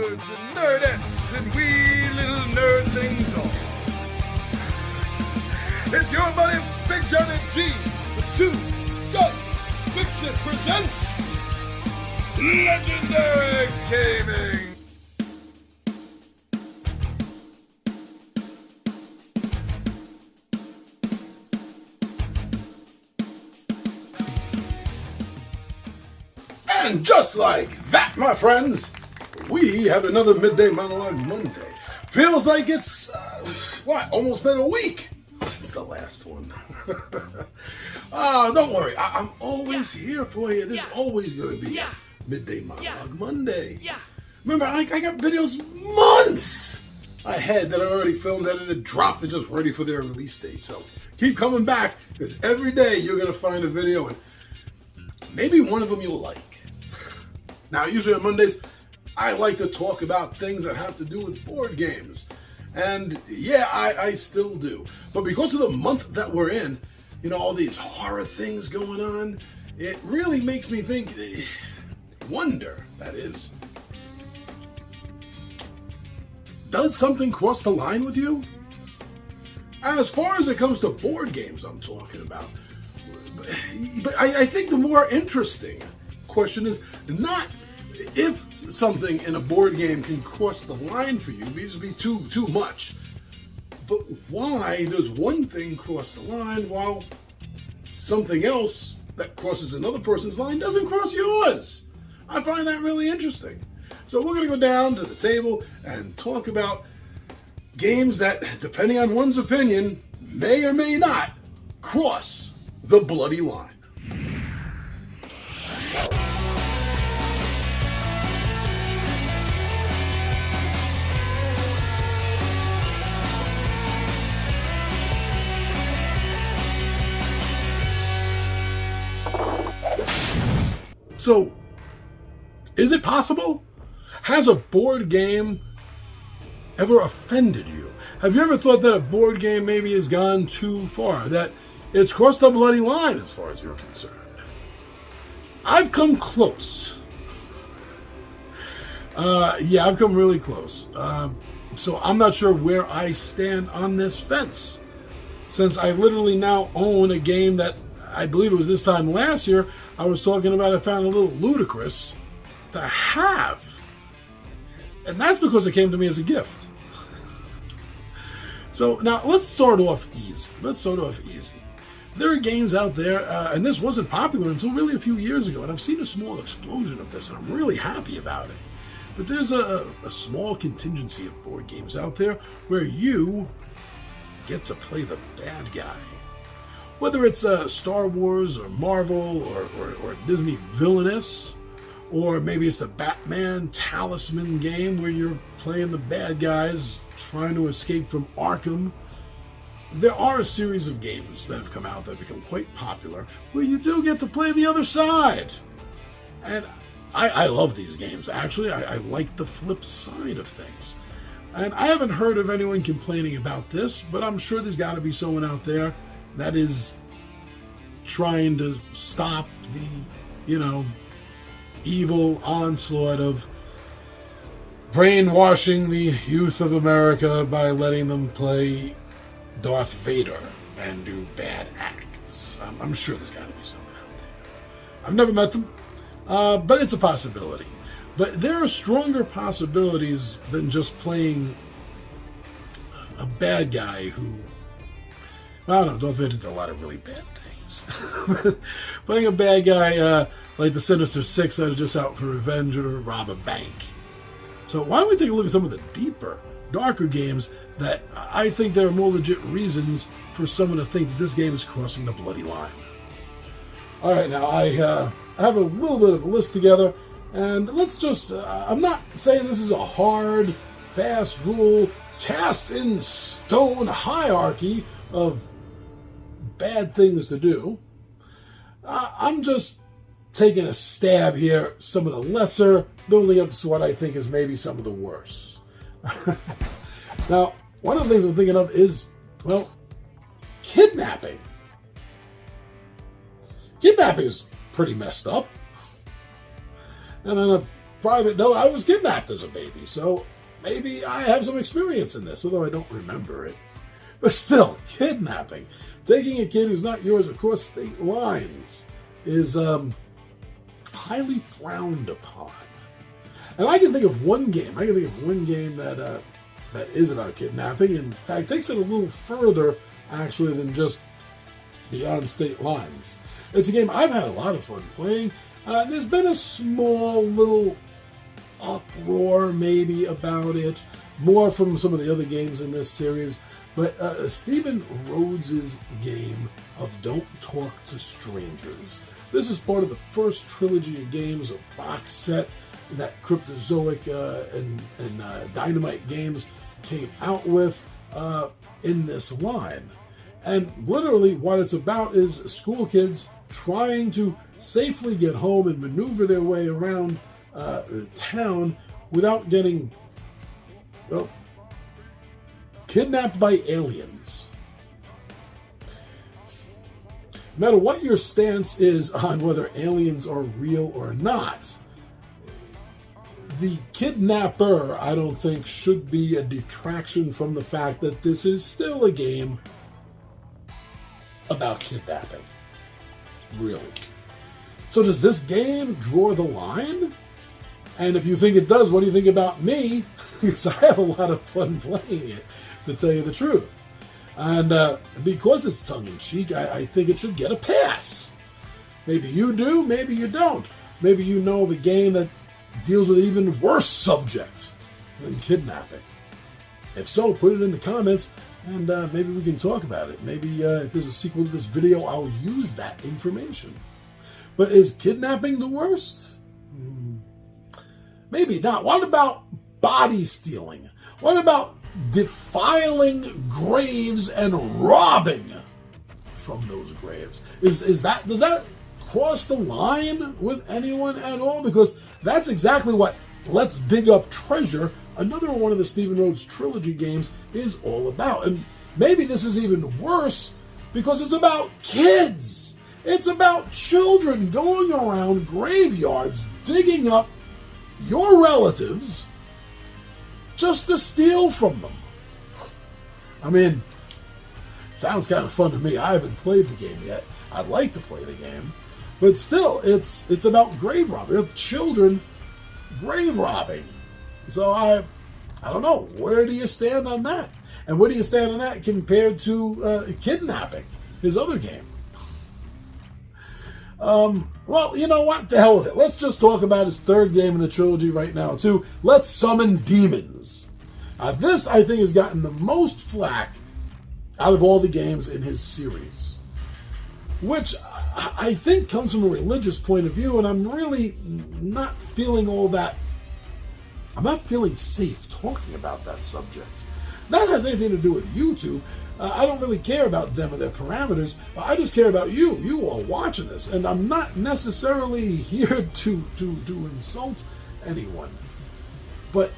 nerds and nerdettes and wee little nerdlings all. It's your buddy Big Johnny G, the Two Gun Vixen presents Legendary Gaming. And just like that, my friends, we have another Midday Monologue Monday. Feels like it's, almost been a week since the last one. Don't worry, I'm always here for you. There's always going to be a Midday Monologue Monday. Remember, I got videos months ahead that I already filmed, edited, dropped, and just ready for their release date. So keep coming back, because every day you're going to find a video, and maybe one of them you'll like. Now, usually on Mondays, I like to talk about things that have to do with board games. And yeah, I still do. But because of the month that we're in, you know, all these horror things going on, it really makes me think, wonder, that is, does something cross the line with you? As far as it comes to board games I'm talking about, but I think the more interesting question is not if something in a board game can cross the line for you, these would be too much, but why does one thing cross the line while something else that crosses another person's line doesn't cross yours? I find that really interesting. So we're going to go down to the table and talk about games that, depending on one's opinion, may or may not cross the bloody line. So, is it possible? Has a board game ever offended you? Have you ever thought that a board game maybe has gone too far? That it's crossed the bloody line as far as you're concerned? I've come close. I've come really close. So I'm not sure where I stand on this fence, since I literally now own a game that I believe it was this time last year I was talking about. I found a little ludicrous to have. And that's because it came to me as a gift. So now let's start off easy. There are games out there, and this wasn't popular until really a few years ago, and I've seen a small explosion of this, and I'm really happy about it. But there's a small contingency of board games out there where you get to play the bad guy. Whether it's Star Wars or Marvel or Disney Villainous, or maybe it's the Batman Talisman game where you're playing the bad guys trying to escape from Arkham. There are a series of games that have come out that have become quite popular where you do get to play the other side. And I love these games. Actually, I like the flip side of things. And I haven't heard of anyone complaining about this, but I'm sure there's got to be someone out there that is trying to stop the, evil onslaught of brainwashing the youth of America by letting them play Darth Vader and do bad acts. I'm sure there's got to be someone out there. I've never met them, but it's a possibility. But there are stronger possibilities than just playing a bad guy who, I don't know, Darth Vader did a lot of really bad things. Playing a bad guy like the Sinister Six that are just out for revenge or to rob a bank. So why don't we take a look at some of the deeper, darker games that I think there are more legit reasons for someone to think that this game is crossing the bloody line. All right, now I have a little bit of a list together, and let's just, I'm not saying this is a hard, fast rule, cast in stone hierarchy of bad things to do. I'm just taking a stab here, some of the lesser, building up to what I think is maybe some of the worse. Now, one of the things I'm thinking of is, kidnapping. Kidnapping is pretty messed up. And on a private note, I was kidnapped as a baby, so maybe I have some experience in this, although I don't remember it. But still, kidnapping, taking a kid who's not yours across state lines is highly frowned upon. And I can think of one game. That is about kidnapping. In fact, takes it a little further, actually, than just beyond state lines. It's a game I've had a lot of fun playing. There's been a small little uproar, maybe, about it. More from some of the other games in this series. But Stephen Rhodes' game of Don't Talk to Strangers. This is part of the first trilogy of games, a box set that Cryptozoic and Dynamite Games came out with in this line. And literally what it's about is school kids trying to safely get home and maneuver their way around the town without getting, well, kidnapped by aliens. No matter what your stance is on whether aliens are real or not, the kidnapper, I don't think, should be a detraction from the fact that this is still a game about kidnapping. Really. So does this game draw the line? And if you think it does, what do you think about me? Because I have a lot of fun playing it, to tell you the truth. And because it's tongue-in-cheek, I think it should get a pass. Maybe you do, maybe you don't. Maybe you know of a game that deals with an even worse subject than kidnapping. If so, put it in the comments, and maybe we can talk about it. Maybe if there's a sequel to this video, I'll use that information. But is kidnapping the worst? Maybe not. What about body stealing? What about defiling graves and robbing from those graves? Does that cross the line with anyone at all? Because that's exactly what Let's Dig Up Treasure, another one of the Stephen Rhodes trilogy games, is all about. And maybe this is even worse because it's about kids. It's about children going around graveyards digging up your relatives just to steal from them. I mean, it sounds kind of fun to me. I haven't played the game yet. I'd like to play the game. But still, it's about grave robbing. It's children grave robbing. So I don't know. Where do you stand on that? And where do you stand on that compared to kidnapping, his other game? Well, you know what? To hell with it. Let's just talk about his third game in the trilogy right now, too. Let's Summon Demons. This, I think, has gotten the most flack out of all the games in his series, which I think comes from a religious point of view, and I'm really not feeling all that. I'm not feeling safe talking about that subject. That has anything to do with YouTube. I don't really care about them or their parameters. I just care about you. You all watching this, and I'm not necessarily here to insult anyone. But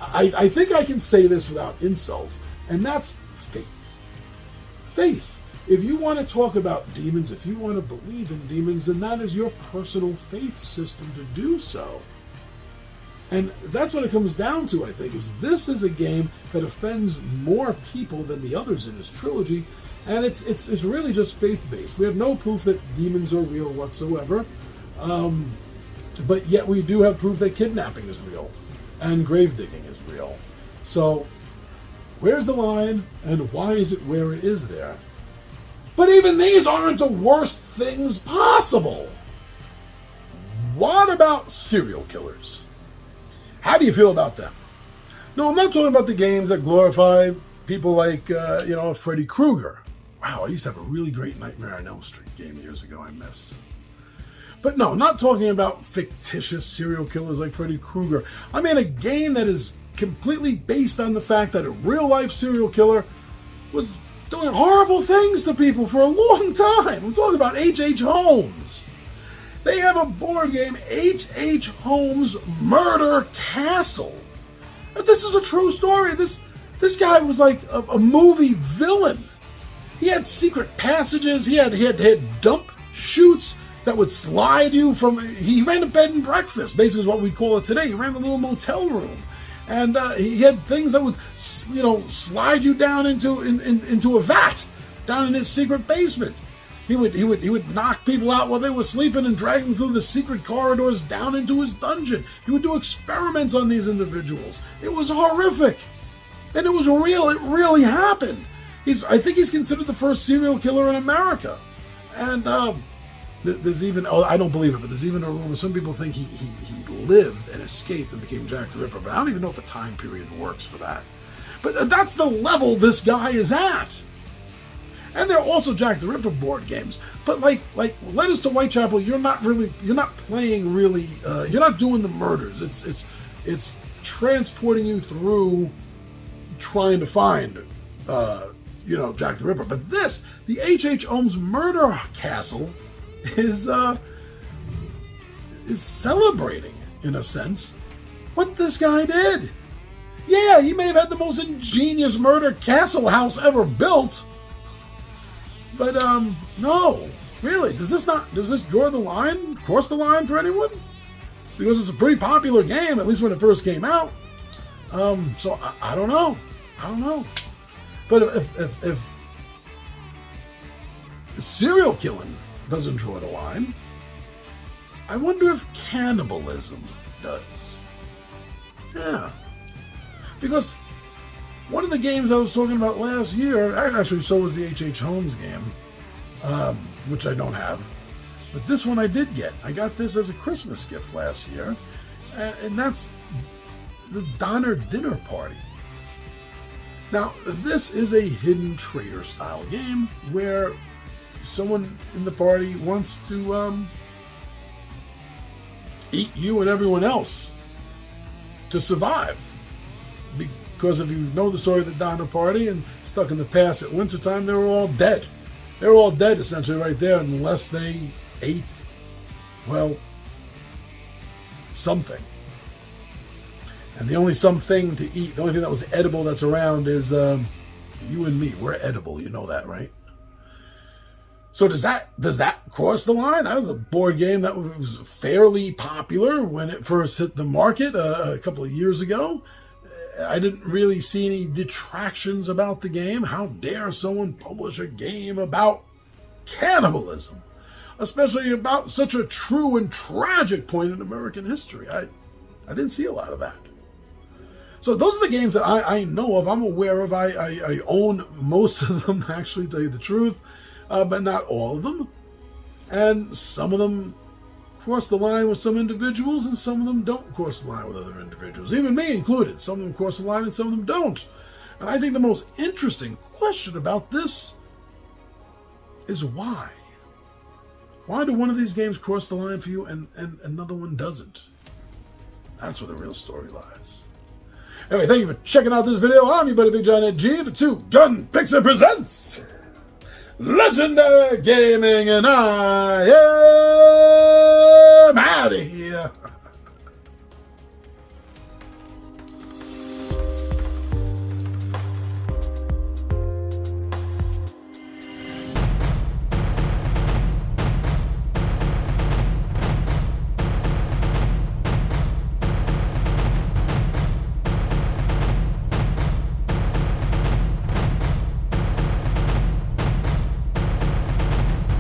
I think I can say this without insult, and that's faith. Faith. If you want to talk about demons, if you want to believe in demons, then that is your personal faith system to do so. And that's what it comes down to, I think, is this is a game that offends more people than the others in his trilogy, and it's really just faith-based. We have no proof that demons are real whatsoever, but yet we do have proof that kidnapping is real, and grave digging is real. So, where's the line, and why is it where it is there? But even these aren't the worst things possible. What about serial killers? How do you feel about them? No, I'm not talking about the games that glorify people like, Freddy Krueger. Wow, I used to have a really great Nightmare on Elm Street game years ago I miss. But no, not talking about fictitious serial killers like Freddy Krueger. I mean a game that is completely based on the fact that a real-life serial killer was doing horrible things to people for a long time. I'm talking about H.H. Holmes. They have a board game, H.H. Holmes Murder Castle. And this is a true story. This guy was like a movie villain. He had secret passages. He had dump chutes that would slide you from. He ran a bed and breakfast, basically is what we call it today. He ran a little motel room, and he had things that would, slide you down into a vat down in his secret basement. He would knock people out while they were sleeping and drag them through the secret corridors down into his dungeon. He would do experiments on these individuals. It was horrific. And it was real. It really happened. I think he's considered the first serial killer in America. And there's even, I don't believe it, but there's even a rumor. Some people think he lived and escaped and became Jack the Ripper. But I don't even know if the time period works for that. But that's the level this guy is at. And there are also Jack the Ripper board games. But like Letters to Whitechapel, you're not playing really, you're not doing the murders. It's transporting you through trying to find, Jack the Ripper. But the H.H. Holmes Murder Castle is celebrating, in a sense, what this guy did. Yeah, he may have had the most ingenious murder castle house ever built. But, no, really, does this draw the line, cross the line for anyone? Because it's a pretty popular game, at least when it first came out. So I don't know. But if serial killing doesn't draw the line, I wonder if cannibalism does. Yeah. Because one of the games I was talking about last year, actually so was the H.H. Holmes game, which I don't have. But this one I did get. I got this as a Christmas gift last year. And that's the Donner Dinner Party. Now, this is a hidden traitor style game where someone in the party wants to eat you and everyone else to survive. Because if you know the story of the Donner Party and stuck in the past at wintertime, they were all dead. They were all dead essentially right there unless they ate, something. And the only something to eat, the only thing that was edible that's around is you and me. We're edible, you know that, right? So does that cross the line? That was a board game that was fairly popular when it first hit the market a couple of years ago. I didn't really see any detractions about the game. How dare someone publish a game about cannibalism, especially about such a true and tragic point in American history? I didn't see a lot of that. So those are the games that I know of, I'm aware of. I own most of them, actually, to tell you the truth, but not all of them. And some of them cross the line with some individuals, and some of them don't cross the line with other individuals, even me included. Some of them cross the line and some of them don't. And I think the most interesting question about this is why? Why do one of these games cross the line for you and another one doesn't? That's where the real story lies. Anyway, thank you for checking out this video. I'm your buddy Big John Ed G for Two Gun Pixel Presents Legendary Gaming, and I am out of here.